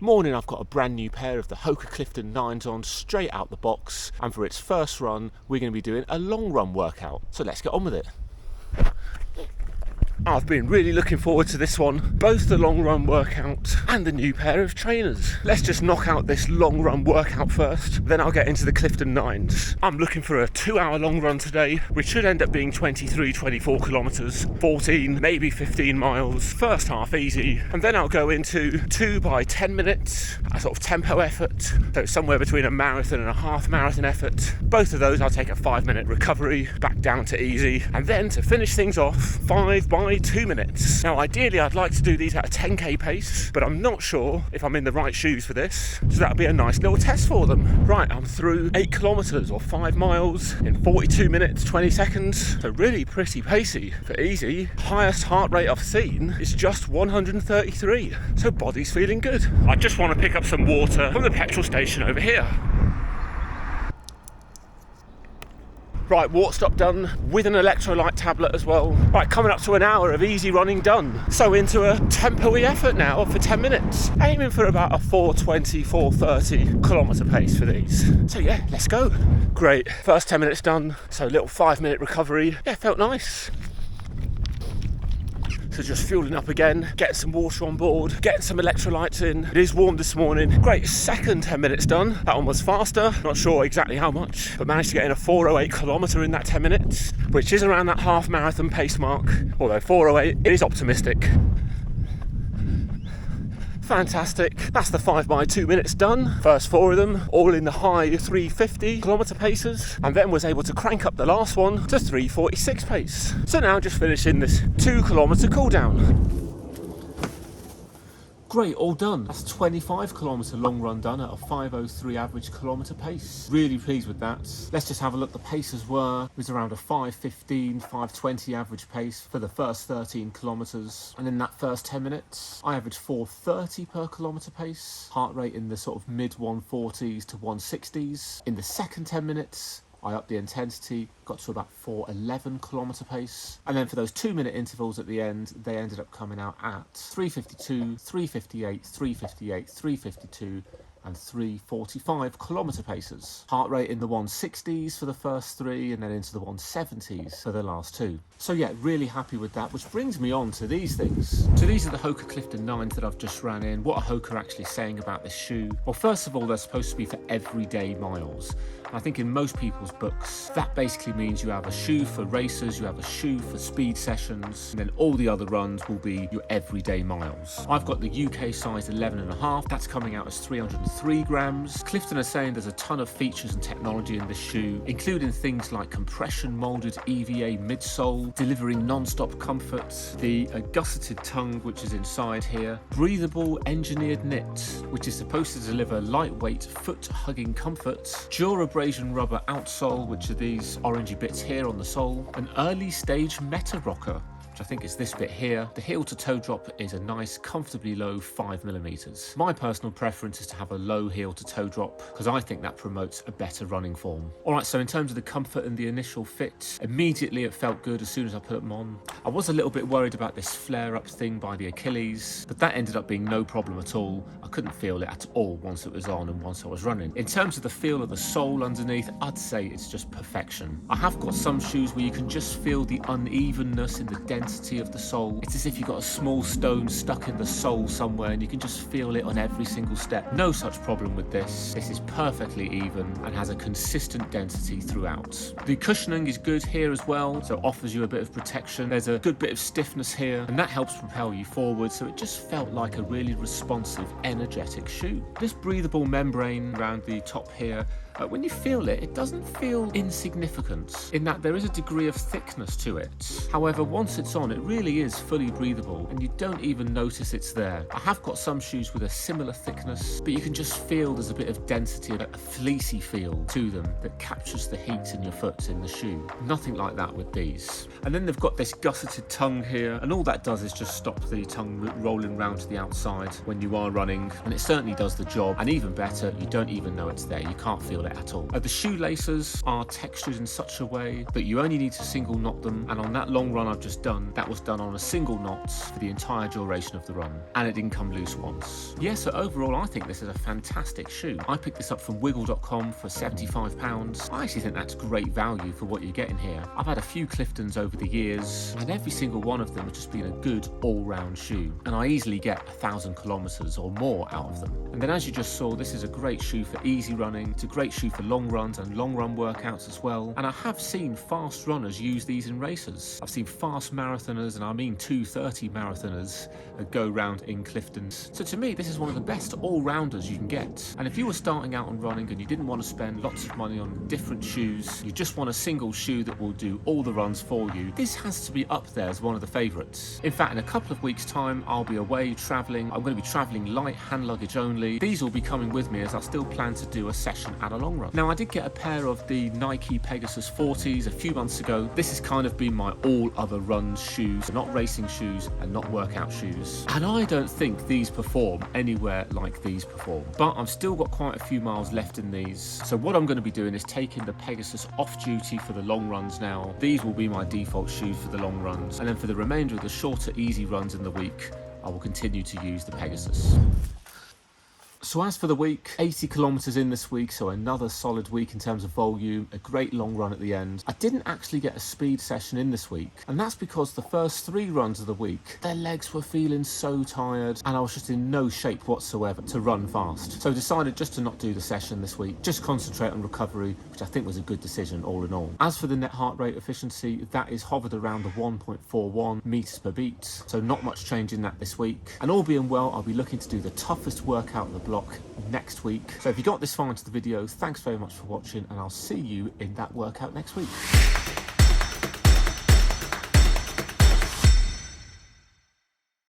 Morning, I've got a brand new pair of the Hoka Clifton 9's on straight out the box, and for its first run we're going to be doing a long run workout, so let's get on with it. I've been really looking forward to this one, both the long run workout and the new pair of trainers. Let's just knock out this long run workout first, then I'll get into the Clifton 9's. I'm looking for a 2-hour long run today, which should end up being 24 kilometres, 14, maybe 15 miles. First half easy, and then I'll go into 2 by 10 minutes, a sort of tempo effort, so somewhere between a marathon and a half marathon effort. Both of those I'll take a 5-minute recovery, back down to easy, and then to finish things off, 5 by 2 minutes. Now ideally I'd like to do these at a 10k pace, but I'm not sure if I'm in the right shoes for this, so that'll be a nice little test for them. Right, I'm through 8 kilometres or 5 miles in 42 minutes 20 seconds, so really pretty pacey for easy. Highest heart rate I've seen is just 133, so body's feeling good. I just want to pick up some water from the petrol station over here. Right, water stop done with an electrolyte tablet as well. Right, coming up to an hour of easy running done. So into a tempo-y effort now for 10 minutes. Aiming for about a 4:20, 4:30 kilometre pace for these. So yeah, let's go. Great, first 10 minutes done. So a little 5-minute recovery. Yeah, felt nice. So just fueling up again, getting some water on board, getting some electrolytes in. It is warm this morning. Great, second 10 minutes done. That one was faster, not sure exactly how much, but managed to get in a 4:08 kilometre in that 10 minutes, which is around that half marathon pace mark, although 4:08 is optimistic. Fantastic. That's the 5 by 2 minutes done. First 4 of them, all in the high 350 kilometre paces, and then was able to crank up the last one to 3:46 pace. So now just finishing this 2 kilometre cool down. Great, all done. That's a 25 kilometre long run done at a 5:03 average kilometre pace. Really pleased with that. Let's just have a look. The paces were, it was around a 5:15, 5:20 average pace for the first 13 kilometres. And in that first 10 minutes, I averaged 4:30 per kilometre pace. Heart rate in the sort of mid 140s to 160s. In the second 10 minutes, I upped the intensity, got to about 4:11 kilometre pace. And then for those 2-minute intervals at the end, they ended up coming out at 3:52, 3:58, 3:58, 3:52, and 3:45 kilometre paces. Heart rate in the 160s for the first 3, and then into the 170s for the last 2. So yeah, really happy with that, which brings me on to these things. So these are the Hoka Clifton 9's that I've just ran in. What are Hoka actually saying about this shoe? Well, first of all, they're supposed to be for everyday miles. And I think in most people's books, that basically means you have a shoe for racers, you have a shoe for speed sessions, and then all the other runs will be your everyday miles. I've got the UK size 11.5, that's coming out as 303 grams. Clifton are saying there's a ton of features and technology in this shoe, including things like compression molded EVA midsole, delivering non-stop comfort, the gusseted tongue which is inside here, breathable engineered knit, which is supposed to deliver lightweight foot hugging comfort, abrasion rubber outsole, which are these orangey bits here on the sole, an early stage meta rocker, which I think is this bit here. The heel to toe drop is a nice, comfortably low 5mm. My personal preference is to have a low heel to toe drop because I think that promotes a better running form. All right, so in terms of the comfort and the initial fit, immediately it felt good as soon as I put them on. I was a little bit worried about this flare up thing by the Achilles, but that ended up being no problem at all. I couldn't feel it at all once it was on and once I was running. In terms of the feel of the sole underneath, I'd say it's just perfection. I have got some shoes where you can just feel the unevenness in the density of the sole. It's as if you've got a small stone stuck in the sole somewhere and you can just feel it on every single step. No such problem with this. This is perfectly even and has a consistent density throughout. The cushioning is good here as well, so offers you a bit of protection. There's a good bit of stiffness here and that helps propel you forward, so it just felt like a really responsive, energetic shoe. This breathable membrane around the top here, when you feel it, it doesn't feel insignificant in that there is a degree of thickness to it. However, once it's on, it really is fully breathable and you don't even notice it's there. I have got some shoes with a similar thickness, but you can just feel there's a bit of density, a fleecy feel to them that captures the heat in your foot in the shoe. Nothing like that with these. And then they've got this gusseted tongue here, and all that does is just stop the tongue rolling round to the outside when you are running, and it certainly does the job. And even better, you don't even know it's there. You can't feel feel it at all. The shoelaces are textured in such a way that you only need to single knot them, and on that long run I've just done, that was done on a single knot for the entire duration of the run, and it didn't come loose once. Yeah, so overall I think this is a fantastic shoe. I picked this up from wiggle.com for £75. I actually think that's great value for what you're getting here. I've had a few Cliftons over the years, and every single one of them has just been a good all-round shoe, and I easily get 1,000 kilometers or more out of them. And then, as you just saw, this is a great shoe for easy running. It's a great shoe for long runs and long run workouts as well. And I have seen fast runners use these in races. I've seen fast marathoners, and I mean 2:30 marathoners, go round in Cliftons. So to me, this is one of the best all-rounders you can get. And if you were starting out on running and you didn't want to spend lots of money on different shoes, you just want a single shoe that will do all the runs for you, this has to be up there as one of the favourites. In fact, in a couple of weeks' time, I'll be away travelling. I'm going to be travelling light hand luggage only. These will be coming with me as I still plan to do a session at a long run. Now, I did get a pair of the Nike Pegasus 40s a few months ago. This has kind of been my all other run shoes, not racing shoes and not workout shoes. And I don't think these perform anywhere like these perform. But I've still got quite a few miles left in these. So what I'm going to be doing is taking the Pegasus off duty for the long runs now. These will be my default shoes for the long runs. And then for the remainder of the shorter, easy runs in the week, I will continue to use the Pegasus. So as for the week, 80 kilometers in this week, so another solid week in terms of volume, a great long run at the end. I didn't actually get a speed session in this week, and that's because the first 3 runs of the week, their legs were feeling so tired, and I was just in no shape whatsoever to run fast. So I decided just to not do the session this week, just concentrate on recovery, which I think was a good decision all in all. As for the net heart rate efficiency, that is hovered around the 1.41 meters per beat, so not much change in that this week. And all being well, I'll be looking to do the toughest workout of the block next week. So if you got this far into the video, thanks very much for watching, and I'll see you in that workout next week.